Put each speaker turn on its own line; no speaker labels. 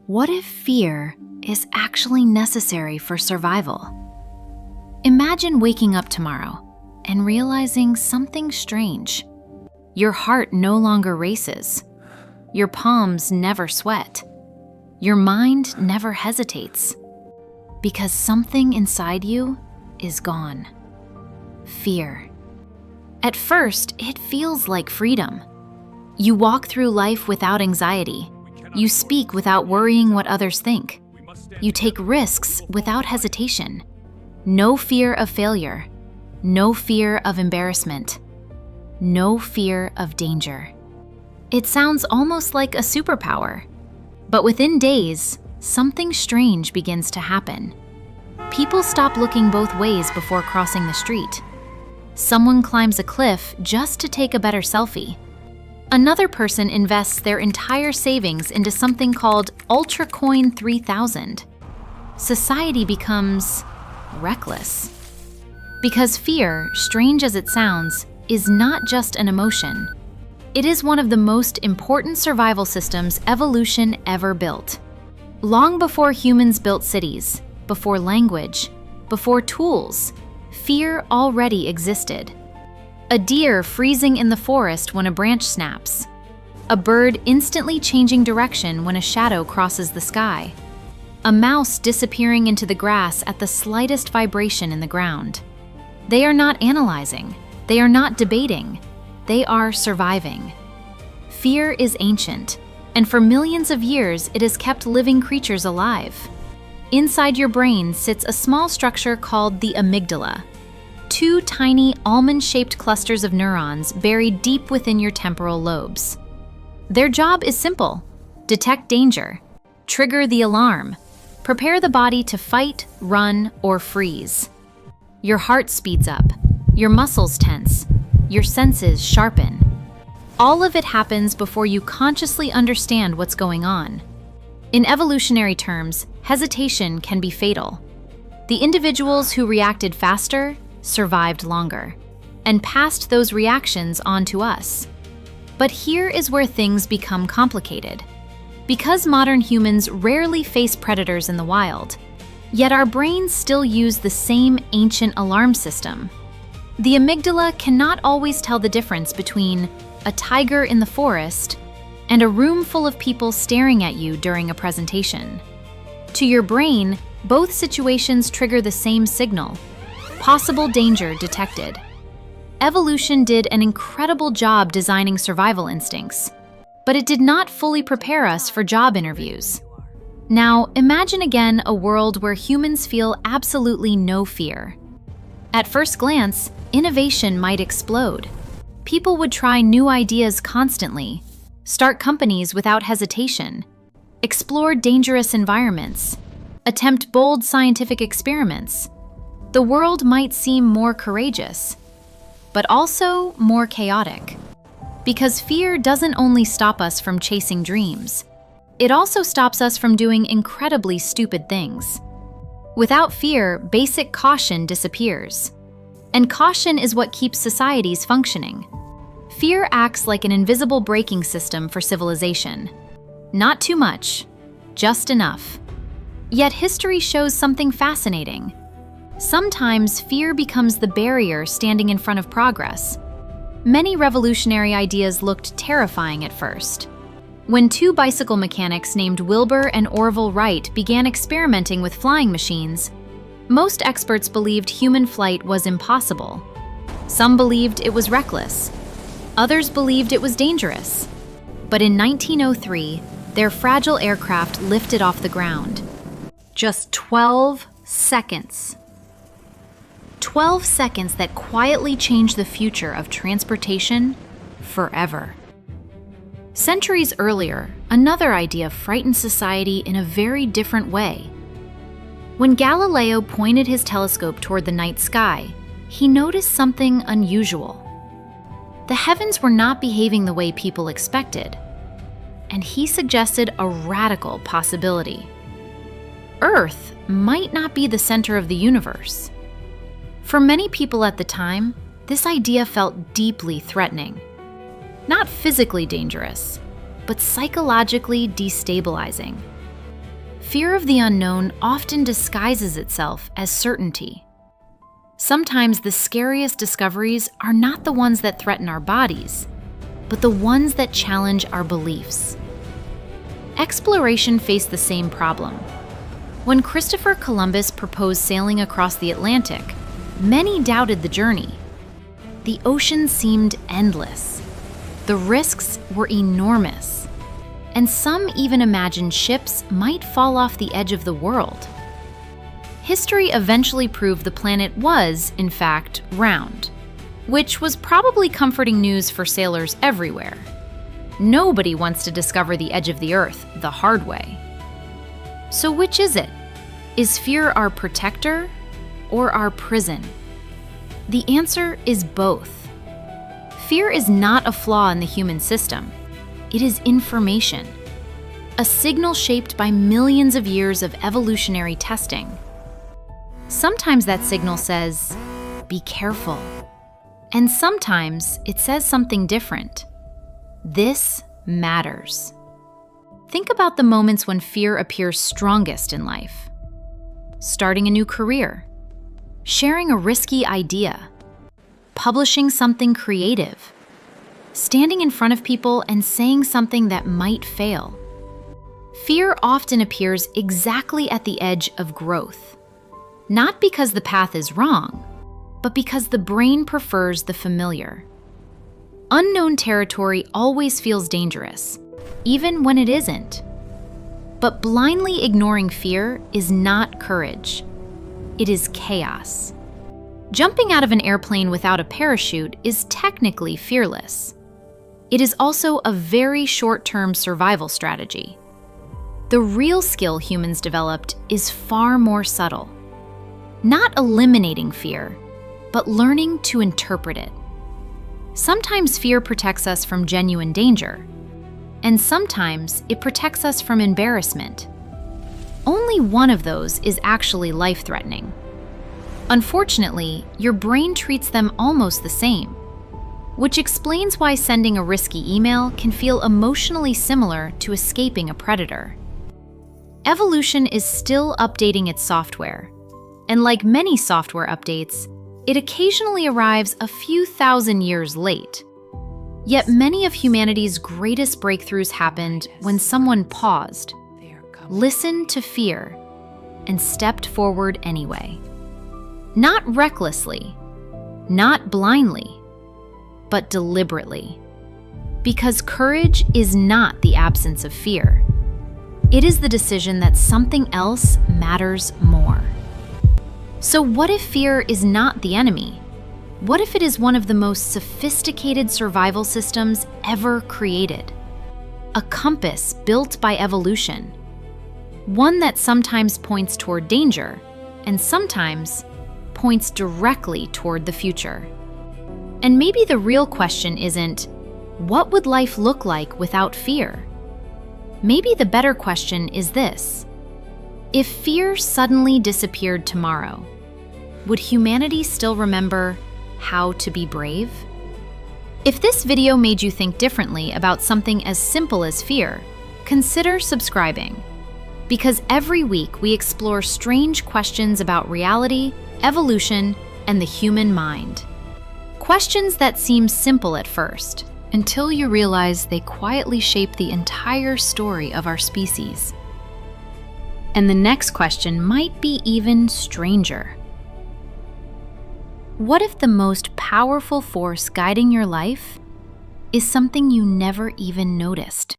What if fear is actually necessary for survival? Imagine waking up tomorrow and realizing something strange. Your heart no longer races. Your palms never sweat. Your mind never hesitates. Because something inside you is gone. Fear. At first, it feels like freedom. You walk through life without anxiety. You speak without worrying what others think. You take risks without hesitation. No fear of failure. No fear of embarrassment. No fear of danger. It sounds almost like a superpower. But within days, something strange begins to happen. People stop looking both ways before crossing the street. Someone climbs a cliff just to take a better selfie. Another person invests their entire savings into something called Ultra Coin 3000. Society becomes reckless. Because fear, strange as it sounds, is not just an emotion. It is one of the most important survival systems evolution ever built. Long before humans built cities, before language, before tools, fear already existed. A deer freezing in the forest when a branch snaps. A bird instantly changing direction when a shadow crosses the sky. A mouse disappearing into the grass at the slightest vibration in the ground. They are not analyzing. They are not debating. They are surviving. Fear is ancient, and for millions of years it has kept living creatures alive. Inside your brain sits a small structure called the amygdala. Two tiny almond-shaped clusters of neurons buried deep within your temporal lobes. Their job is simple: detect danger, trigger the alarm, prepare the body to fight, run, or freeze. Your heart speeds up, your muscles tense, your senses sharpen. All of it happens before you consciously understand what's going on. In evolutionary terms, hesitation can be fatal. The individuals who reacted faster survived longer, and passed those reactions on to us. But here is where things become complicated. Because modern humans rarely face predators in the wild, yet our brains still use the same ancient alarm system. The amygdala cannot always tell the difference between a tiger in the forest and a room full of people staring at you during a presentation. To your brain, both situations trigger the same signal: possible danger detected. Evolution did an incredible job designing survival instincts, but it did not fully prepare us for job interviews. Now, imagine again a world where humans feel absolutely no fear. At first glance, innovation might explode. People would try new ideas constantly, start companies without hesitation, explore dangerous environments, attempt bold scientific experiments. The world might seem more courageous, but also more chaotic. Because fear doesn't only stop us from chasing dreams, it also stops us from doing incredibly stupid things. Without fear, basic caution disappears. And caution is what keeps societies functioning. Fear acts like an invisible braking system for civilization. Not too much, just enough. Yet history shows something fascinating. Sometimes fear becomes the barrier standing in front of progress. Many revolutionary ideas looked terrifying at first. When two bicycle mechanics named Wilbur and Orville Wright began experimenting with flying machines, most experts believed human flight was impossible. Some believed it was reckless. Others believed it was dangerous. But in 1903, their fragile aircraft lifted off the ground. Just 12 seconds. 12 seconds that quietly changed the future of transportation forever. Centuries earlier, another idea frightened society in a very different way. When Galileo pointed his telescope toward the night sky, he noticed something unusual. The heavens were not behaving the way people expected, and he suggested a radical possibility. Earth might not be the center of the universe. For many people at the time, this idea felt deeply threatening. Not physically dangerous, but psychologically destabilizing. Fear of the unknown often disguises itself as certainty. Sometimes the scariest discoveries are not the ones that threaten our bodies, but the ones that challenge our beliefs. Exploration faced the same problem. When Christopher Columbus proposed sailing across the Atlantic, many doubted the journey. The ocean seemed endless. The risks were enormous. And some even imagined ships might fall off the edge of the world. History eventually proved the planet was, in fact, round, which was probably comforting news for sailors everywhere. Nobody wants to discover the edge of the Earth the hard way. So which is it? Is fear our protector or our prison? The answer is both. Fear is not a flaw in the human system. It is information, a signal shaped by millions of years of evolutionary testing. Sometimes that signal says, "Be careful." And sometimes it says something different. This matters. Think about the moments when fear appears strongest in life. Starting a new career, sharing a risky idea, publishing something creative, standing in front of people and saying something that might fail. Fear often appears exactly at the edge of growth, not because the path is wrong, but because the brain prefers the familiar. Unknown territory always feels dangerous, even when it isn't. But blindly ignoring fear is not courage. It is chaos. Jumping out of an airplane without a parachute is technically fearless. It is also a very short-term survival strategy. The real skill humans developed is far more subtle. Not eliminating fear, but learning to interpret it. Sometimes fear protects us from genuine danger, and sometimes it protects us from embarrassment. Only one of those is actually life-threatening. Unfortunately, your brain treats them almost the same, which explains why sending a risky email can feel emotionally similar to escaping a predator. Evolution is still updating its software, and like many software updates, it occasionally arrives a few thousand years late. Yet many of humanity's greatest breakthroughs happened when someone paused, listened to fear, and stepped forward anyway. Not recklessly, not blindly, but deliberately. Because courage is not the absence of fear. It is the decision that something else matters more. So what if fear is not the enemy? What if it is one of the most sophisticated survival systems ever created? A compass built by evolution. One that sometimes points toward danger and sometimes points directly toward the future. And maybe the real question isn't, what would life look like without fear? Maybe the better question is this: if fear suddenly disappeared tomorrow, would humanity still remember how to be brave? If this video made you think differently about something as simple as fear, consider subscribing. Because every week we explore strange questions about reality, evolution, and the human mind. Questions that seem simple at first, until you realize they quietly shape the entire story of our species. And the next question might be even stranger. What if the most powerful force guiding your life is something you never even noticed?